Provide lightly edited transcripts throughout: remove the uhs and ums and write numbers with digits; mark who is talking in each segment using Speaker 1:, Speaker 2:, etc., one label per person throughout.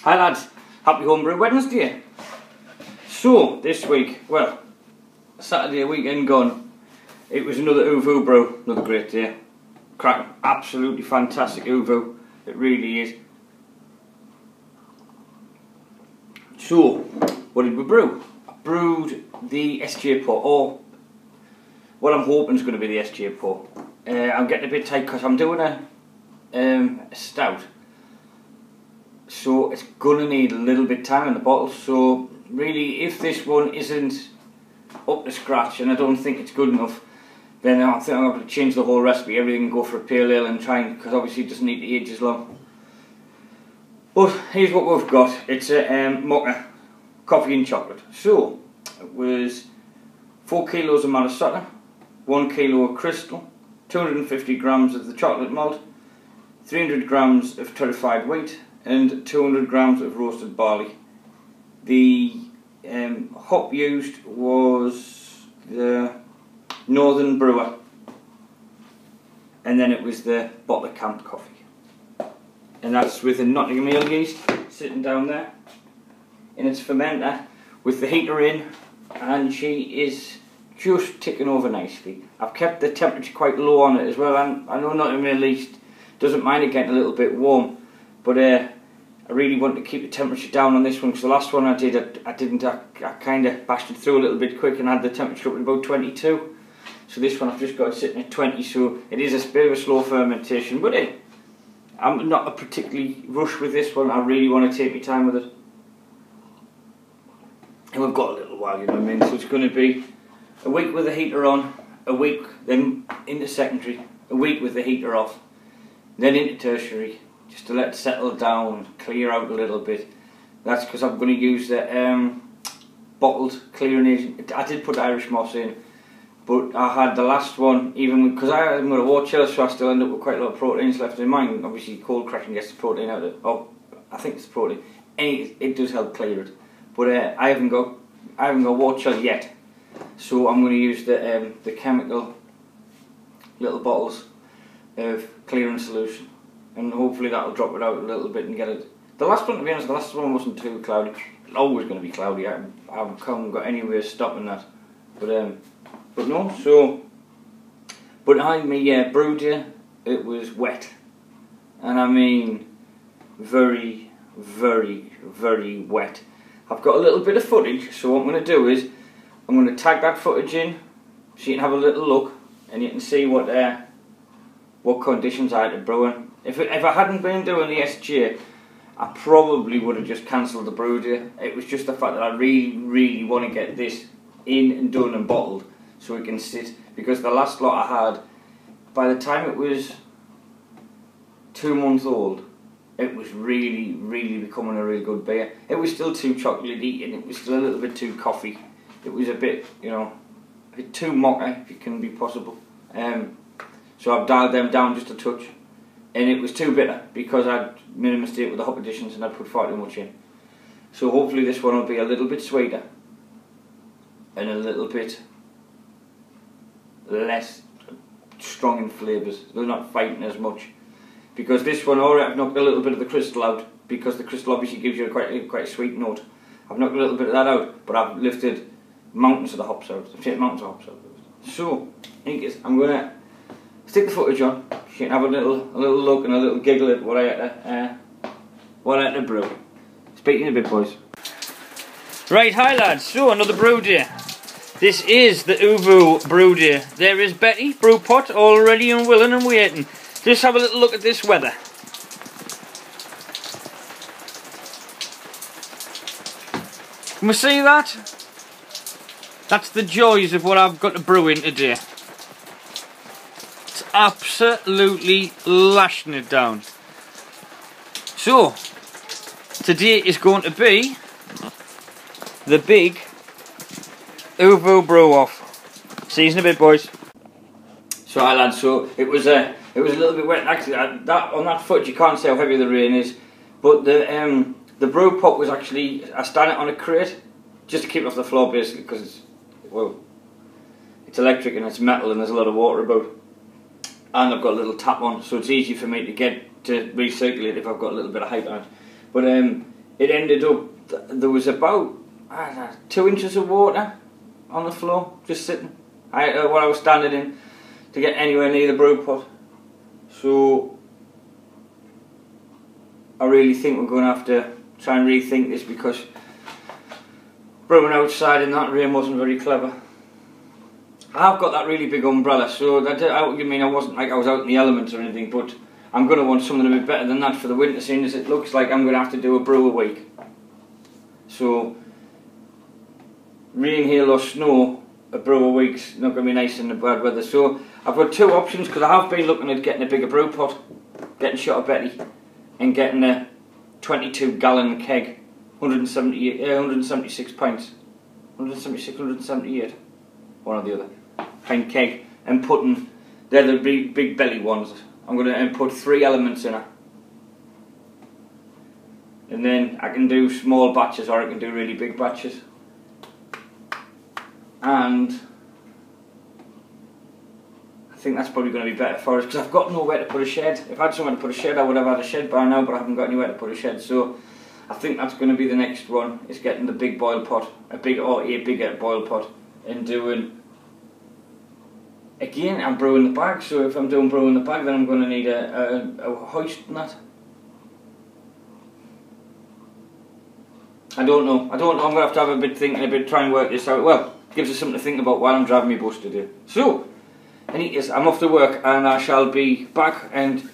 Speaker 1: Hi lads, happy Homebrew Wednesday. So, this week, well, Saturday weekend gone, it was another Uvu brew, another great day. Cracking, absolutely fantastic Uvu, it really is. So, what did we brew? I brewed the SJ pour, or what I'm hoping is going to be the SJ pour. I'm getting a bit tight because I'm doing a stout. So it's going to need a little bit of time in the bottle, so really if this one isn't up to scratch and I don't think it's good enough, then I think I'm going to change the whole recipe, everything, and go for a pale ale and try and, because obviously it doesn't need to age as long. But here's what we've got. It's a mocha, coffee and chocolate. So it was 4 kilos of Malasota, 1 kilo of crystal, 250 grams of the chocolate malt, 300 grams of torrefied wheat, and 200 grams of roasted barley. The hop used was the Northern Brewer, and then it was the bottle of canned coffee, and that's with a Nottingham ale yeast sitting down there in its fermenter with the heater in, and she is just ticking over nicely. I've kept the temperature quite low on it as well, and I know Nottingham ale yeast doesn't mind it getting a little bit warm, but I really want to keep the temperature down on this one, because the last one I did, I kind of bashed it through a little bit quick and had the temperature up at about 22. So this one I've just got it sitting at 20, so it is a bit of a slow fermentation, but I'm not a particularly rush with this one. I really want to take my time with it. And we've got a little while, you know what I mean, so it's going to be a week with the heater on, a week then into secondary, a week with the heater off, then into tertiary, just to let it settle down, clear out a little bit. That's because I'm going to use the bottled clearing agent. I did put Irish moss in, but I had the last one, even because I'm going to war chill, so I still end up with quite a lot of proteins left in mine. Obviously cold cracking gets the protein out of it. Oh, I think it's the protein. It does help clear it. But I haven't got war chill yet, so I'm going to use the chemical little bottles of clearing solution, and hopefully that'll drop it out a little bit and get it. The last one, to be honest, the last one wasn't too cloudy. It's always going to be cloudy. I haven't got any way of stopping that. But no. So, but I brewed here. It was wet, and I mean very, very, very wet. I've got a little bit of footage, so what I'm going to do is I'm going to tag that footage in, so you can have a little look, and you can see what conditions I had to brew in. If I hadn't been doing the SJ, I probably would have just cancelled the brew day. It was just the fact that I really, really want to get this in and done and bottled so it can sit, because the last lot I had, by the time it was 2 months old, it was really, really becoming a really good beer. It was still too chocolatey and it was still a little bit too coffee. It was a bit, you know, a bit too mocha, if it can be possible. So I've dialed them down just a touch. And it was too bitter because I'd made a mistake with the hop additions and I'd put far too much in. So hopefully this one will be a little bit sweeter and a little bit less strong in flavours. They're not fighting as much. Because this one, alright, I've knocked a little bit of the crystal out, because the crystal obviously gives you quite a sweet note. I've knocked a little bit of that out, but I've lifted mountains of the hops out. I've taken mountains of hops out. So, I'm going to stick the footage on, so you can have a little look and a little giggle at what I had to brew. Speaking a bit, boys. Right, hi lads, so another brew day. This is the Uvu brew day. There is Betty, brew pot, all ready and willing and waiting. Just have a little look at this weather. Can we see that? That's the joys of what I've got to brew in today. It's absolutely lashing it down. So, today is going to be the big Uvu brew off. See you in a bit, boys. So hi lads, so it was a little bit wet. Actually, on that footage you can't see how heavy the rain is, but the brew pot was actually, I stand it on a crate just to keep it off the floor, basically, because it's electric and it's metal and there's a lot of water about, and I've got a little tap on, so it's easy for me to get to recirculate if I've got a little bit of height on it. But it ended up, there was about, I don't know, 2 inches of water on the floor, just sitting, while I was standing in, to get anywhere near the brew pot. So I really think we're going to have to try and rethink this, because brewing outside in that rain wasn't very clever. I've got that really big umbrella, so that, I mean, I wasn't like I was out in the elements or anything, but I'm going to want something a bit better than that for the winter, seeing as it looks like I'm going to have to do a brew a week. So rain, hail or snow, a brew a week's not going to be nice in the bad weather. So I've got 2 options, because I have been looking at getting a bigger brew pot, getting Shot of Betty, and getting a 22 gallon keg, 176 pints, 176, 178, one or the other, pint keg, and putting, they're the big belly ones. I'm going to put 3 elements in it, and then I can do small batches or I can do really big batches. And I think that's probably going to be better for us, because I've got nowhere to put a shed. If I had somewhere to put a shed, I would have had a shed by now, but I haven't got anywhere to put a shed. So I think that's going to be the next one, is getting the big boil pot, a bigger boil pot, and doing, again, I'm brewing the bag. So if I'm doing brewing the bag, then I'm going to need a hoist and that. I don't know. I'm going to have a bit thinking, try and work this out. Well, it gives us something to think about while I'm driving my bus today. So, anyways, I'm off to work, and I shall be back, and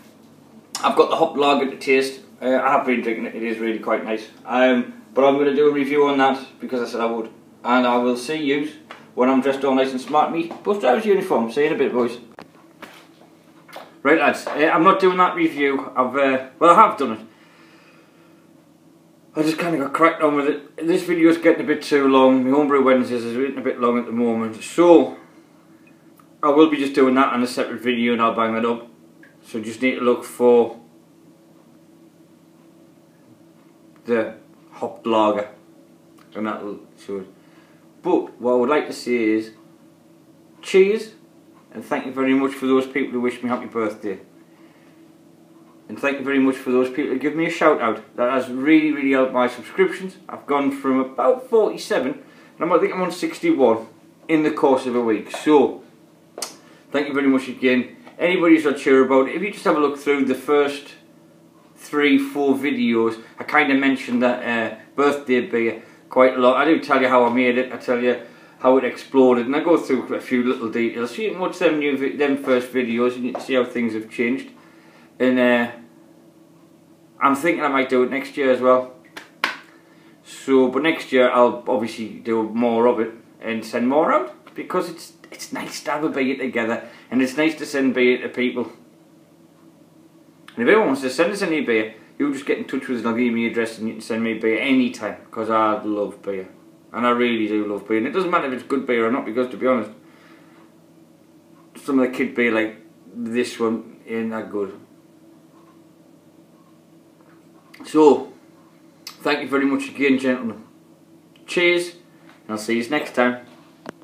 Speaker 1: I've got the hop lager to taste. I have been drinking it. It is really quite nice. But I'm going to do a review on that, because I said I would. And I will see you when I'm dressed all nice and smart in my bus driver's uniform. See you in a bit, boys. Right, lads, I'm not doing that review. Well, I have done it. I just kind of got cracked on with it. This video is getting a bit too long. My Homebrew Wednesdays is getting a bit long at the moment. So I will be just doing that on a separate video, and I'll bang that up. So just need to look for the hopped lager, and that'll show it. But what I would like to say is cheers, and thank you very much for those people who wished me happy birthday. And thank you very much for those people who give me a shout out. That has really, really helped my subscriptions. I've gone from about 47, and I think I'm on 61 in the course of a week. So thank you very much again. Anybody who's not sure about it, if you just have a look through the first 3-4 videos, I kind of mentioned that birthday beer quite a lot. I do tell you how I made it. I tell you how it exploded, and I go through a few little details. So you can watch them first videos, and you can see how things have changed. And I'm thinking I might do it next year as well. So, but next year I'll obviously do more of it and send more out, because it's nice to have a beer together, and it's nice to send beer to people. And if anyone wants to send us any beer, you just get in touch with us, and I'll give you my address, and you can send me beer anytime, because I love beer, and I really do love beer. And it doesn't matter if it's good beer or not, because to be honest, some of the kid beer like this one ain't that good. So, thank you very much again, gentlemen. Cheers, and I'll see you next time.